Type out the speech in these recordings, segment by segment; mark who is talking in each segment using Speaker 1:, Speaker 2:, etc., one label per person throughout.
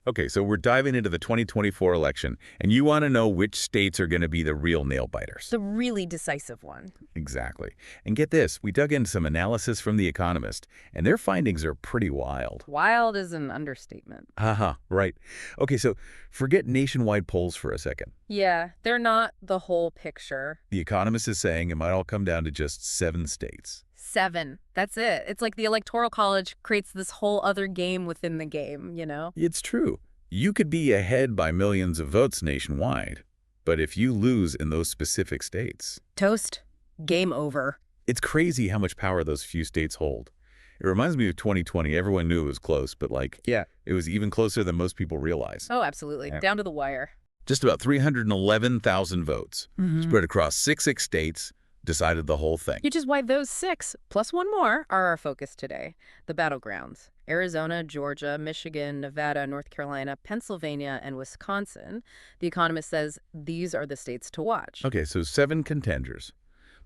Speaker 1: Okay, so we're diving into the 2024 election, and you want to know which states are going to be the real nail-biters.
Speaker 2: The really decisive one.
Speaker 1: Exactly. And get this, we dug into some analysis from The Economist, and their findings are pretty wild.
Speaker 2: Wild is an understatement.
Speaker 1: Haha, right. Okay, so forget nationwide polls for a second.
Speaker 2: Yeah, they're not the whole picture.
Speaker 1: The Economist is saying it might all come down to just 7 states.
Speaker 2: 7. That's it. It's like the Electoral College creates this whole other game within the game, you know?
Speaker 1: It's true. You could be ahead by millions of votes nationwide, but if you lose in those specific states...
Speaker 2: Toast. Game over.
Speaker 1: It's crazy how much power those few states hold. It reminds me of 2020. Everyone knew it was close, but it was even closer than most people realize.
Speaker 2: Oh, absolutely. Down to the wire.
Speaker 1: Just about 311,000 votes spread across 6 states decided the whole thing.
Speaker 2: Which is why those 6, plus one more, are our focus today. The battlegrounds. Arizona, Georgia, Michigan, Nevada, North Carolina, Pennsylvania, and Wisconsin. The Economist says these are the states to watch.
Speaker 1: Okay, so 7 contenders.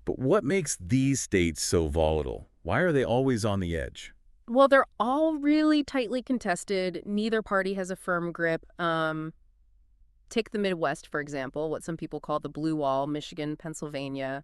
Speaker 1: But what makes these states so volatile? Why are they always on the edge?
Speaker 2: Well, they're all really tightly contested. Neither party has a firm grip. Take the Midwest, for example, what some people call the blue wall, Michigan, Pennsylvania,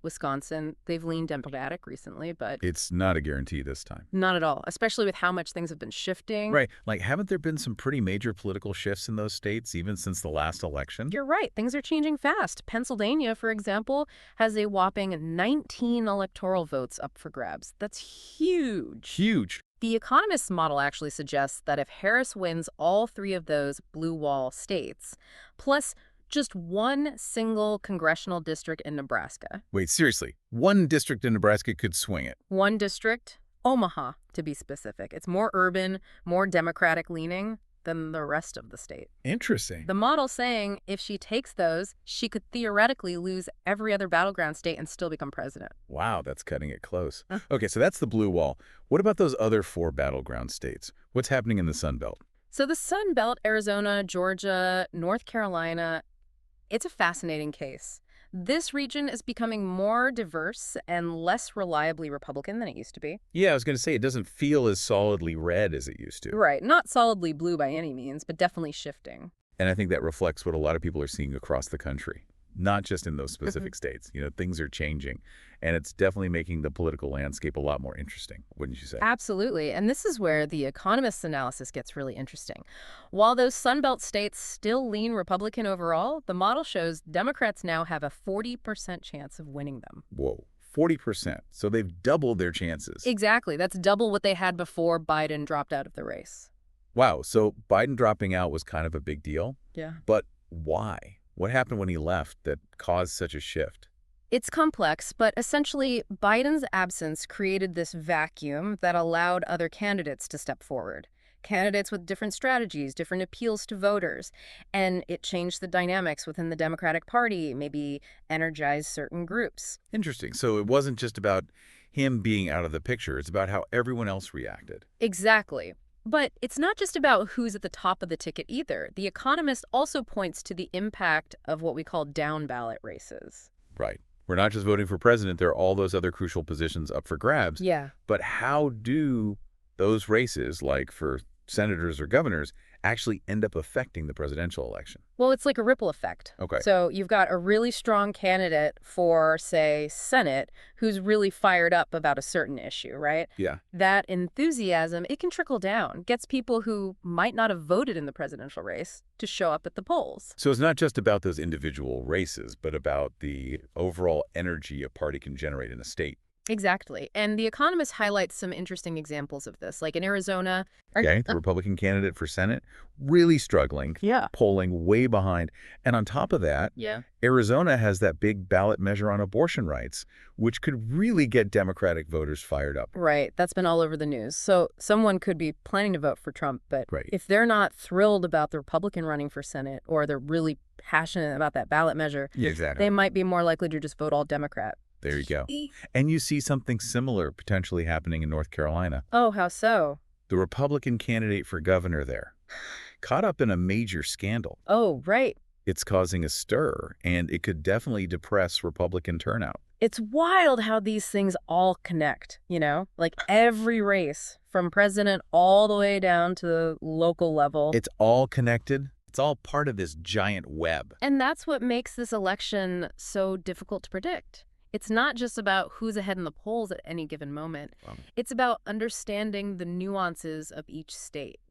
Speaker 2: Wisconsin. They've leaned Democratic recently, but...
Speaker 1: It's not a guarantee this time.
Speaker 2: Not at all, especially with how much things have been shifting.
Speaker 1: Right. Like, haven't there been some pretty major political shifts in those states, even since the last election?
Speaker 2: You're right. Things are changing fast. Pennsylvania, for example, has a whopping 19 electoral votes up for grabs. That's huge.
Speaker 1: Huge.
Speaker 2: The Economist's model actually suggests that if Harris wins all 3 of those blue wall states, plus just one single congressional district in Nebraska.
Speaker 1: Wait, seriously, one district in Nebraska could swing it?
Speaker 2: One district, Omaha, to be specific. It's more urban, more Democratic leaning than the rest of the state.
Speaker 1: Interesting.
Speaker 2: The model's saying if she takes those, she could theoretically lose every other battleground state and still become president.
Speaker 1: Wow, that's cutting it close. Okay, so that's the blue wall. What about those other 4 battleground states? What's happening in the Sun Belt?
Speaker 2: So the Sun Belt, Arizona, Georgia, North Carolina, it's a fascinating case. This region is becoming more diverse and less reliably Republican than it used to be.
Speaker 1: Yeah, I was going to say, it doesn't feel as solidly red as it used to.
Speaker 2: Right. Not solidly blue by any means, but definitely shifting.
Speaker 1: And I think that reflects what a lot of people are seeing across the country, not just in those specific states. You know, things are changing, and it's definitely making the political landscape a lot more interesting, wouldn't you say?
Speaker 2: Absolutely. And this is where the Economist's analysis gets really interesting. While those Sunbelt states still lean Republican overall, the model shows Democrats now have a 40% chance of winning them.
Speaker 1: Whoa, 40%. So they've doubled their chances.
Speaker 2: Exactly. That's double what they had before Biden dropped out of the race.
Speaker 1: Wow, so Biden dropping out was kind of a big deal?
Speaker 2: Yeah.
Speaker 1: But why? What happened when he left that caused such a shift?
Speaker 2: It's complex, but essentially, Biden's absence created this vacuum that allowed other candidates to step forward. Candidates with different strategies, different appeals to voters. And it changed the dynamics within the Democratic Party, maybe energized certain groups.
Speaker 1: Interesting. So it wasn't just about him being out of the picture. It's about how everyone else reacted.
Speaker 2: Exactly. But it's not just about who's at the top of the ticket either. The Economist also points to the impact of what we call down-ballot races.
Speaker 1: Right. We're not just voting for president. There are all those other crucial positions up for grabs.
Speaker 2: Yeah.
Speaker 1: But how do those races, like for senators or governors, actually end up affecting the presidential election?
Speaker 2: Well, it's like a ripple effect.
Speaker 1: Okay.
Speaker 2: So you've got a really strong candidate for, say, Senate, who's really fired up about a certain issue, right?
Speaker 1: Yeah.
Speaker 2: That enthusiasm, it can trickle down, gets people who might not have voted in the presidential race to show up at the polls.
Speaker 1: So it's not just about those individual races, but about the overall energy a party can generate in a state.
Speaker 2: Exactly. And The Economist highlights some interesting examples of this. Like in Arizona...
Speaker 1: Okay, the Republican candidate for Senate, really struggling, polling way behind. And on top of that, Arizona has that big ballot measure on abortion rights, which could really get Democratic voters fired up.
Speaker 2: Right. That's been all over the news. So someone could be planning to vote for Trump, but if they're not thrilled about the Republican running for Senate, or they're really passionate about that ballot measure, they might be more likely to just vote all Democrat.
Speaker 1: There you go. And you see something similar potentially happening in North Carolina.
Speaker 2: Oh, how so?
Speaker 1: The Republican candidate for governor there caught up in a major scandal.
Speaker 2: Oh, right.
Speaker 1: It's causing a stir, and it could definitely depress Republican turnout.
Speaker 2: It's wild how these things all connect, Like every race, from president all the way down to the local level.
Speaker 1: It's all connected. It's all part of this giant web.
Speaker 2: And that's what makes this election so difficult to predict. It's not just about who's ahead in the polls at any given moment. It's about understanding the nuances of each state,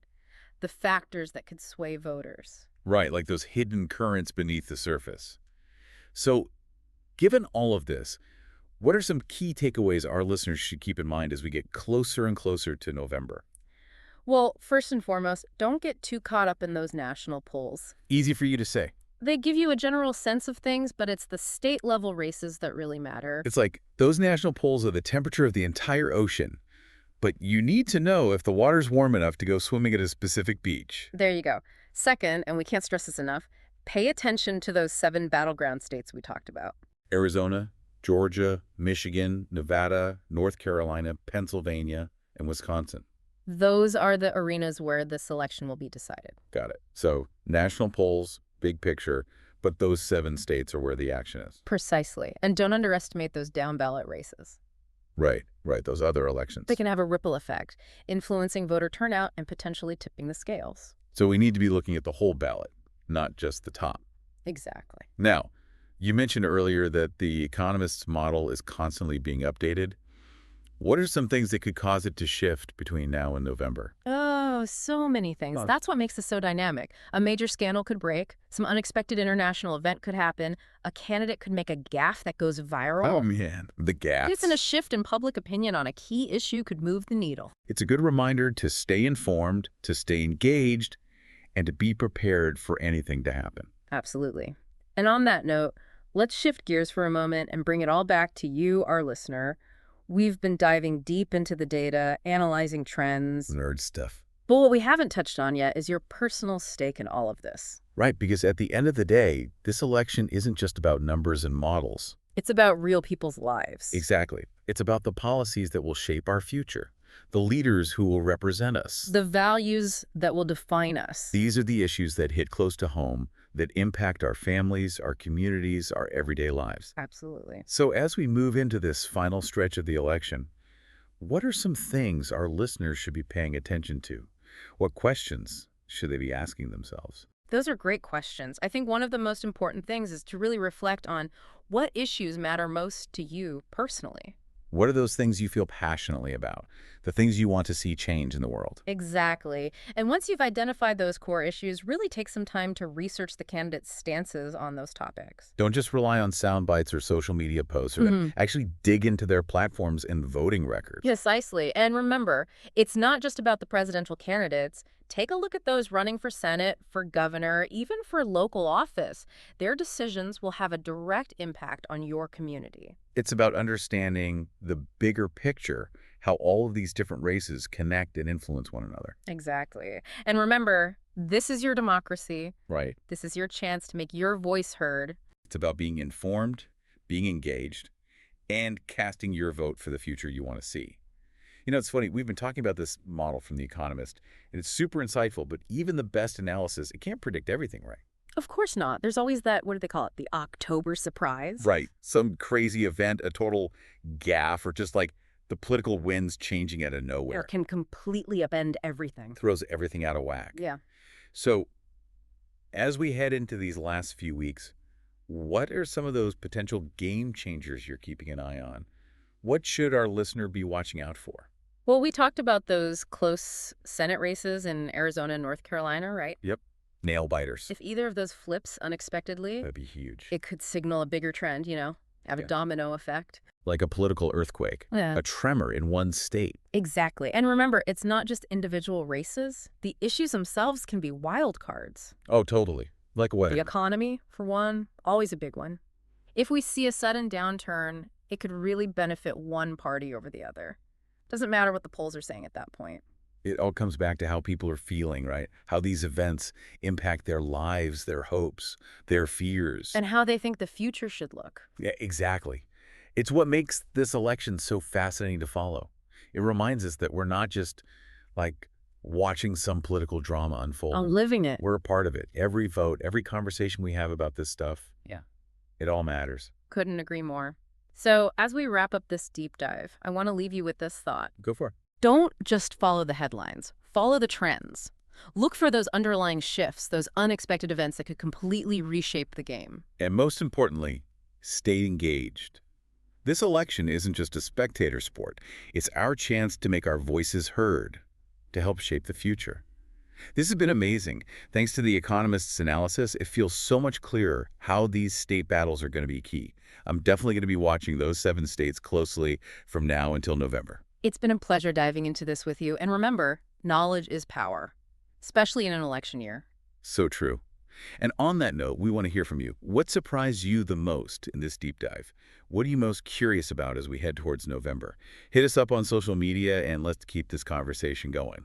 Speaker 2: the factors that could sway voters.
Speaker 1: Right, like those hidden currents beneath the surface. So, given all of this, what are some key takeaways our listeners should keep in mind as we get closer and closer to November?
Speaker 2: Well, first and foremost, don't get too caught up in those national polls.
Speaker 1: Easy for you to say.
Speaker 2: They give you a general sense of things, but it's the state-level races that really matter.
Speaker 1: It's like those national polls are the temperature of the entire ocean. But you need to know if the water's warm enough to go swimming at a specific beach.
Speaker 2: There you go. Second, and we can't stress this enough, pay attention to those 7 battleground states we talked about.
Speaker 1: Arizona, Georgia, Michigan, Nevada, North Carolina, Pennsylvania, and Wisconsin.
Speaker 2: Those are the arenas where this election will be decided.
Speaker 1: Got it. So national polls, big picture, but those 7 states are where the action is.
Speaker 2: Precisely. And don't underestimate those down-ballot races.
Speaker 1: Right, those other elections.
Speaker 2: They can have a ripple effect, influencing voter turnout and potentially tipping the scales.
Speaker 1: So we need to be looking at the whole ballot, not just the top.
Speaker 2: Exactly.
Speaker 1: Now, you mentioned earlier that the Economist's model is constantly being updated. What are some things that could cause it to shift between now and November?
Speaker 2: Oh, so many things. That's what makes this so dynamic. A major scandal could break, some unexpected international event could happen, a candidate could make a gaffe that goes viral.
Speaker 1: Oh, man, the gaffes.
Speaker 2: Even a shift in public opinion on a key issue could move the needle.
Speaker 1: It's a good reminder to stay informed, to stay engaged, and to be prepared for anything to happen.
Speaker 2: Absolutely. And on that note, let's shift gears for a moment and bring it all back to you, our listener. We've been diving deep into the data, analyzing trends.
Speaker 1: Nerd stuff.
Speaker 2: But what we haven't touched on yet is your personal stake in all of this.
Speaker 1: Right, because at the end of the day, this election isn't just about numbers and models.
Speaker 2: It's about real people's lives.
Speaker 1: Exactly. It's about the policies that will shape our future, the leaders who will represent us,
Speaker 2: the values that will define us.
Speaker 1: These are the issues that hit close to home, that impact our families, our communities, our everyday lives.
Speaker 2: Absolutely.
Speaker 1: So as we move into this final stretch of the election, what are some things our listeners should be paying attention to? What questions should they be asking themselves?
Speaker 2: Those are great questions. I think one of the most important things is to really reflect on what issues matter most to you personally.
Speaker 1: What are those things you feel passionately about? The things you want to see change in the world?
Speaker 2: Exactly. And once you've identified those core issues, really take some time to research the candidates' stances on those topics.
Speaker 1: Don't just rely on sound bites or social media posts, or actually dig into their platforms and voting records.
Speaker 2: Precisely. And remember, it's not just about the presidential candidates. Take a look at those running for Senate, for governor, even for local office. Their decisions will have a direct impact on your community.
Speaker 1: It's about understanding the bigger picture, how all of these different races connect and influence one another.
Speaker 2: Exactly. And remember, this is your democracy.
Speaker 1: Right.
Speaker 2: This is your chance to make your voice heard.
Speaker 1: It's about being informed, being engaged, and casting your vote for the future you want to see. You know, it's funny, we've been talking about this model from The Economist, and it's super insightful, but even the best analysis, it can't predict everything, right?
Speaker 2: Of course not. There's always that, what do they call it, the October surprise?
Speaker 1: Right. Some crazy event, a total gaffe, or just like the political winds changing out of nowhere.
Speaker 2: It can completely upend everything.
Speaker 1: Throws everything out of whack.
Speaker 2: Yeah.
Speaker 1: So as we head into these last few weeks, what are some of those potential game changers you're keeping an eye on? What should our listener be watching out for?
Speaker 2: Well, we talked about those close Senate races in Arizona and North Carolina, right?
Speaker 1: Yep. Nail biters.
Speaker 2: If either of those flips unexpectedly,
Speaker 1: That'd be huge.
Speaker 2: it could signal a bigger trend, have a domino effect.
Speaker 1: Like a political earthquake, a tremor in one state.
Speaker 2: Exactly. And remember, it's not just individual races. The issues themselves can be wild cards.
Speaker 1: Oh, totally. Like what?
Speaker 2: The economy, for one, always a big one. If we see a sudden downturn, it could really benefit one party over the other. Doesn't matter what the polls are saying at that point.
Speaker 1: It all comes back to how people are feeling, right? How these events impact their lives, their hopes, their fears.
Speaker 2: And how they think the future should look.
Speaker 1: Yeah, exactly. It's what makes this election so fascinating to follow. It reminds us that we're not just like watching some political drama unfold.
Speaker 2: I'm living it.
Speaker 1: We're a part of it. Every vote, every conversation we have about this stuff, it all matters.
Speaker 2: Couldn't agree more. So as we wrap up this deep dive, I want to leave you with this thought.
Speaker 1: Go for it.
Speaker 2: Don't just follow the headlines. Follow the trends. Look for those underlying shifts, those unexpected events that could completely reshape the game.
Speaker 1: And most importantly, stay engaged. This election isn't just a spectator sport. It's our chance to make our voices heard, to help shape the future. This has been amazing. Thanks to The Economist's analysis, it feels so much clearer how these state battles are going to be key. I'm definitely going to be watching those 7 states closely from now until November.
Speaker 2: It's been a pleasure diving into this with you. And remember, knowledge is power, especially in an election year.
Speaker 1: So true. And on that note, we want to hear from you. What surprised you the most in this deep dive? What are you most curious about as we head towards November? Hit us up on social media and let's keep this conversation going.